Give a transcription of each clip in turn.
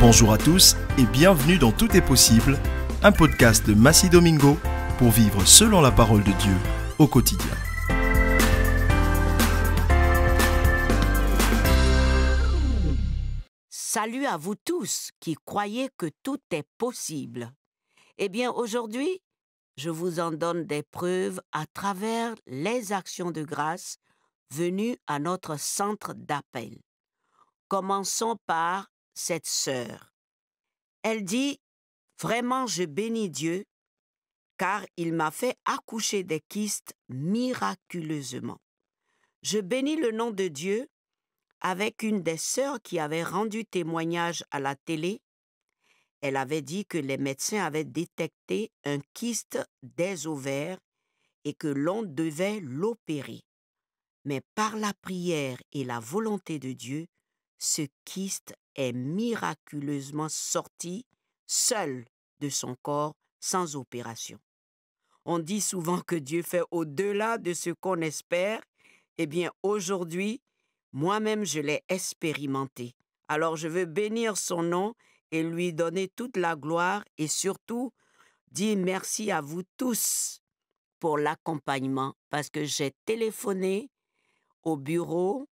Bonjour à tous et bienvenue dans Tout est possible, un podcast de Massi Domingo pour vivre selon la parole de Dieu au quotidien. Salut à vous tous qui croyez que tout est possible. Eh bien, aujourd'hui, je vous en donne des preuves à travers les actions de grâce venues à notre centre d'appel. Commençons par cette sœur. Elle dit « Vraiment, je bénis Dieu, car il m'a fait accoucher des kystes miraculeusement. Je bénis le nom de Dieu avec une des sœurs qui avait rendu témoignage à la télé. Elle avait dit que les médecins avaient détecté un kyste des ovaires et que l'on devait l'opérer. Mais par la prière et la volonté de Dieu, ce kyste est miraculeusement sorti seul de son corps sans opération. On dit souvent que Dieu fait au-delà de ce qu'on espère. Eh bien, aujourd'hui, moi-même, je l'ai expérimenté. Alors, je veux bénir son nom et lui donner toute la gloire et surtout dire merci à vous tous pour l'accompagnement parce que j'ai téléphoné au bureau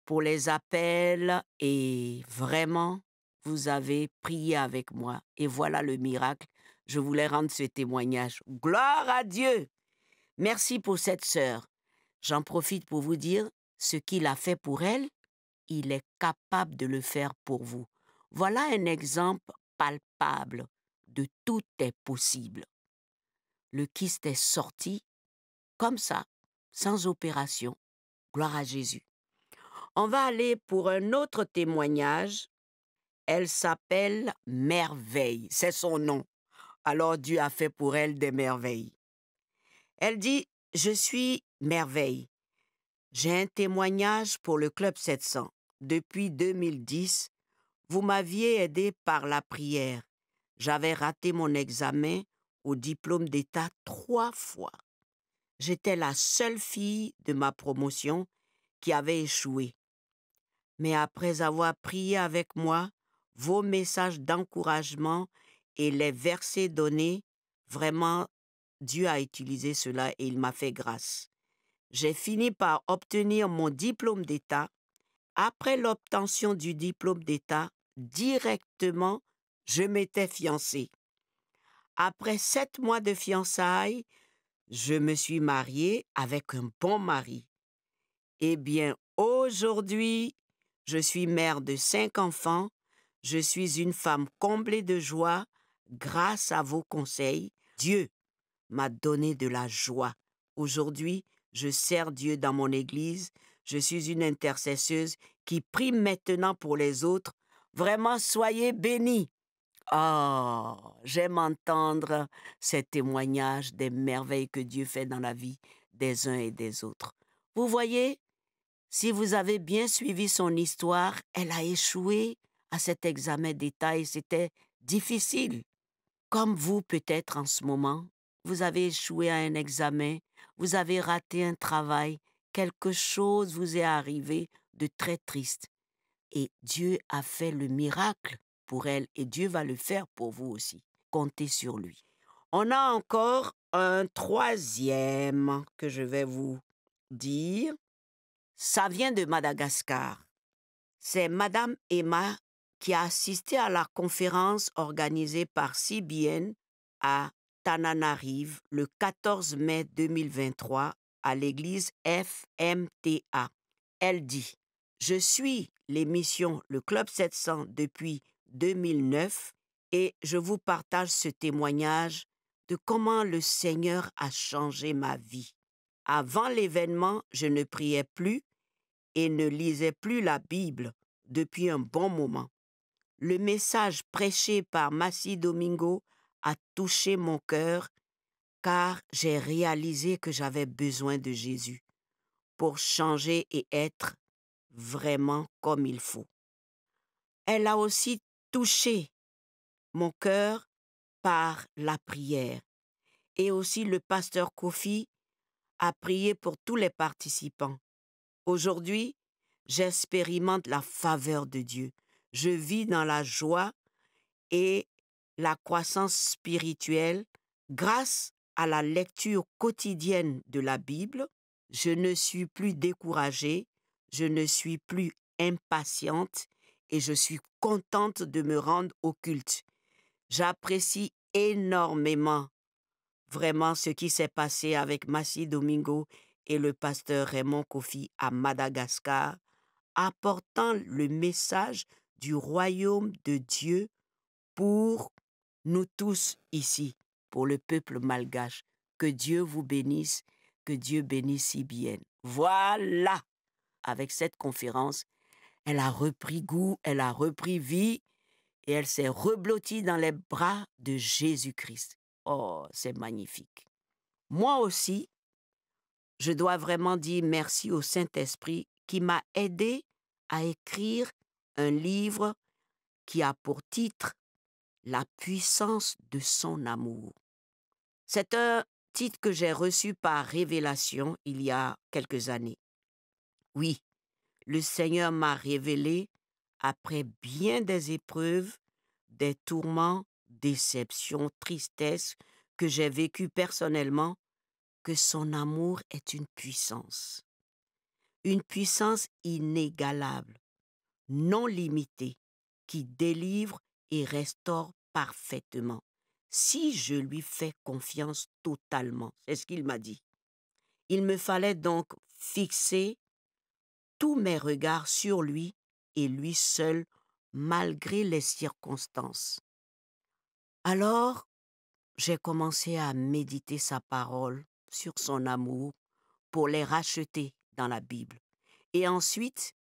pour les appels et vraiment, vous avez prié avec moi. Et voilà le miracle. Je voulais rendre ce témoignage. Gloire à Dieu! Merci pour cette sœur. J'en profite pour vous dire ce qu'il a fait pour elle, il est capable de le faire pour vous. Voilà un exemple palpable de tout est possible. Le kyste est sorti comme ça, sans opération. Gloire à Jésus. On va aller pour un autre témoignage. Elle s'appelle Merveille, c'est son nom. Alors Dieu a fait pour elle des merveilles. Elle dit « Je suis Merveille. J'ai un témoignage pour le Club 700. Depuis 2010, vous m'aviez aidé par la prière. J'avais raté mon examen au diplôme d'État 3 fois. J'étais la seule fille de ma promotion qui avait échoué. Mais après avoir prié avec moi, vos messages d'encouragement et les versets donnés, vraiment, Dieu a utilisé cela et il m'a fait grâce. J'ai fini par obtenir mon diplôme d'État. Après l'obtention du diplôme d'État, directement, je m'étais fiancée. Après 7 mois de fiançailles, je me suis mariée avec un bon mari. Eh bien, aujourd'hui, je suis mère de 5 enfants. Je suis une femme comblée de joie grâce à vos conseils. Dieu m'a donné de la joie. Aujourd'hui, je sers Dieu dans mon église. Je suis une intercesseuse qui prie maintenant pour les autres. Vraiment, soyez bénis. Oh, j'aime entendre ces témoignages des merveilles que Dieu fait dans la vie des uns et des autres. Vous voyez, si vous avez bien suivi son histoire, elle a échoué à cet examen d'État et c'était difficile. Comme vous peut-être en ce moment, vous avez échoué à un examen, vous avez raté un travail, quelque chose vous est arrivé de très triste. Et Dieu a fait le miracle pour elle et Dieu va le faire pour vous aussi. Comptez sur lui. On a encore un troisième que je vais vous dire. Ça vient de Madagascar. C'est Madame Emma qui a assisté à la conférence organisée par CBN à Tananarive le 14 mai 2023 à l'église FMTA. Elle dit « Je suis l'émission Le Club 700 depuis 2009 et je vous partage ce témoignage de comment le Seigneur a changé ma vie. Avant l'événement, je ne priais plus et ne lisais plus la Bible depuis un bon moment. Le message prêché par Massi Domingo a touché mon cœur car j'ai réalisé que j'avais besoin de Jésus pour changer et être vraiment comme il faut. Elle a aussi touché mon cœur par la prière. Et aussi le pasteur Kofi a prié pour tous les participants. Aujourd'hui, j'expérimente la faveur de Dieu. Je vis dans la joie et la croissance spirituelle grâce à la lecture quotidienne de la Bible. Je ne suis plus découragée, je ne suis plus impatiente et je suis contente de me rendre au culte. J'apprécie énormément vraiment ce qui s'est passé avec Massi Domingo et le pasteur Raymond Kofi à Madagascar, apportant le message du royaume de Dieu pour nous tous ici, pour le peuple malgache. Que Dieu vous bénisse, que Dieu bénisse Ibienne. Voilà! Avec cette conférence, elle a repris goût, elle a repris vie et elle s'est reblottie dans les bras de Jésus-Christ. Oh, c'est magnifique. Moi aussi, je dois vraiment dire merci au Saint-Esprit qui m'a aidé à écrire un livre qui a pour titre « La puissance de son amour ». C'est un titre que j'ai reçu par révélation il y a quelques années. Oui, le Seigneur m'a révélé, après bien des épreuves, des tourments, déceptions, tristesses que j'ai vécues personnellement, que son amour est une puissance inégalable, non limitée, qui délivre et restaure parfaitement, si je lui fais confiance totalement. C'est ce qu'il m'a dit. Il me fallait donc fixer tous mes regards sur lui et lui seul, malgré les circonstances. Alors, j'ai commencé à méditer sa parole sur son amour pour les racheter dans la Bible. Et ensuite,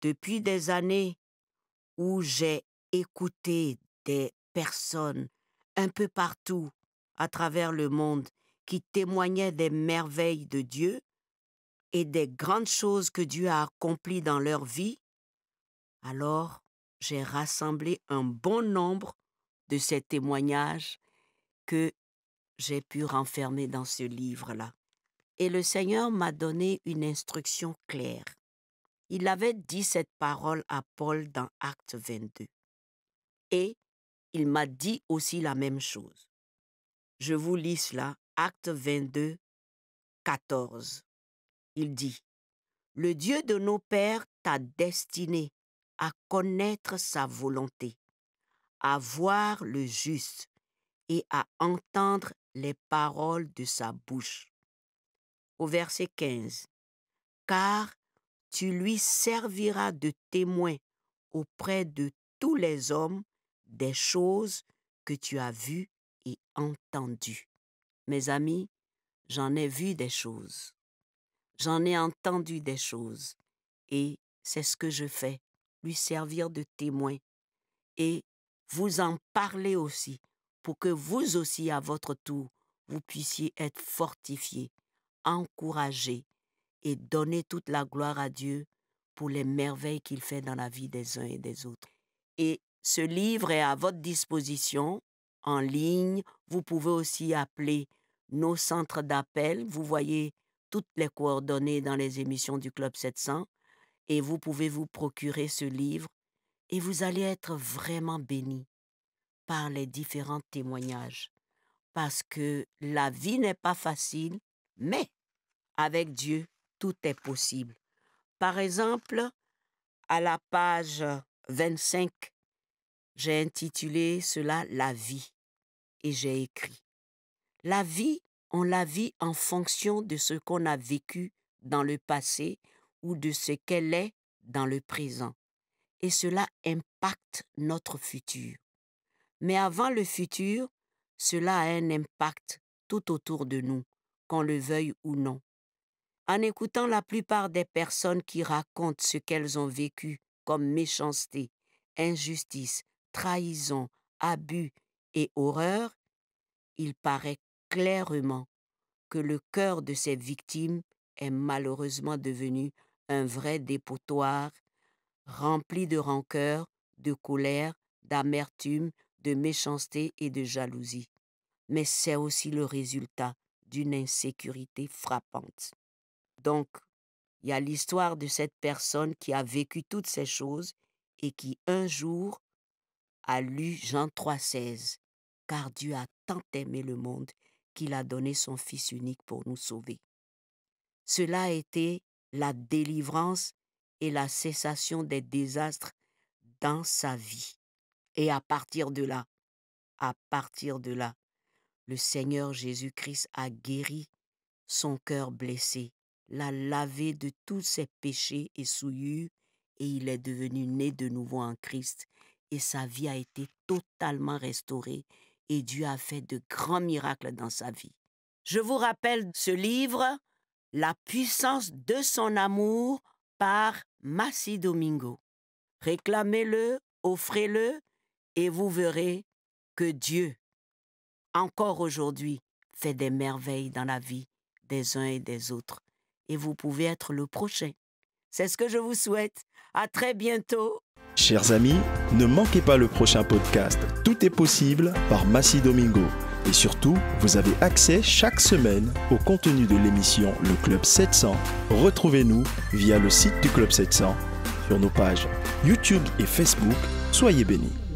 depuis des années où j'ai écouté des personnes un peu partout à travers le monde qui témoignaient des merveilles de Dieu et des grandes choses que Dieu a accomplies dans leur vie, alors j'ai rassemblé un bon nombre de ces témoignages que j'ai pu renfermer dans ce livre-là. Et le Seigneur m'a donné une instruction claire. Il avait dit cette parole à Paul dans Acte 22. Et il m'a dit aussi la même chose. Je vous lis cela, Acte 22, 14. Il dit, « Le Dieu de nos pères t'a destiné à connaître sa volonté, à voir le juste et à entendre les paroles de sa bouche. » Au verset 15, « Car tu lui serviras de témoin auprès de tous les hommes des choses que tu as vues et entendues. » Mes amis, j'en ai vu des choses. J'en ai entendu des choses. Et c'est ce que je fais, lui servir de témoin. Et vous en parler aussi, pour que vous aussi, à votre tour, vous puissiez être fortifiés, encouragés et donner toute la gloire à Dieu pour les merveilles qu'il fait dans la vie des uns et des autres. Et ce livre est à votre disposition en ligne. Vous pouvez aussi appeler nos centres d'appel. Vous voyez toutes les coordonnées dans les émissions du Club 700 et vous pouvez vous procurer ce livre et vous allez être vraiment bénis par les différents témoignages parce que la vie n'est pas facile, mais avec Dieu, tout est possible. Par exemple, à la page 25, j'ai intitulé cela « La vie » et j'ai écrit « La vie, on la vit en fonction de ce qu'on a vécu dans le passé ou de ce qu'elle est dans le présent. Et cela impacte notre futur. Mais avant le futur, cela a un impact tout autour de nous, qu'on le veuille ou non. En écoutant la plupart des personnes qui racontent ce qu'elles ont vécu comme méchanceté, injustice, trahison, abus et horreur, il paraît clairement que le cœur de ces victimes est malheureusement devenu un vrai dépotoir rempli de rancœur, de colère, d'amertume, de méchanceté et de jalousie. Mais c'est aussi le résultat d'une insécurité frappante. Donc, il y a l'histoire de cette personne qui a vécu toutes ces choses et qui un jour a lu Jean 3,16, « Car Dieu a tant aimé le monde qu'il a donné son Fils unique pour nous sauver. » Cela a été la délivrance et la cessation des désastres dans sa vie. Et à partir de là, le Seigneur Jésus-Christ a guéri son cœur blessé, l'a lavé de tous ses péchés et souillures, et il est devenu né de nouveau en Christ. Et sa vie a été totalement restaurée, et Dieu a fait de grands miracles dans sa vie. Je vous rappelle ce livre, La puissance de son amour, par Massi Domingo. Réclamez-le, offrez-le, et vous verrez que Dieu, encore aujourd'hui, fait des merveilles dans la vie des uns et des autres. Et vous pouvez être le prochain. C'est ce que je vous souhaite. À très bientôt. Chers amis, ne manquez pas le prochain podcast « Tout est possible » par Massi Domingo. Et surtout, vous avez accès chaque semaine au contenu de l'émission Le Club 700. Retrouvez-nous via le site du Club 700, sur nos pages YouTube et Facebook. Soyez bénis.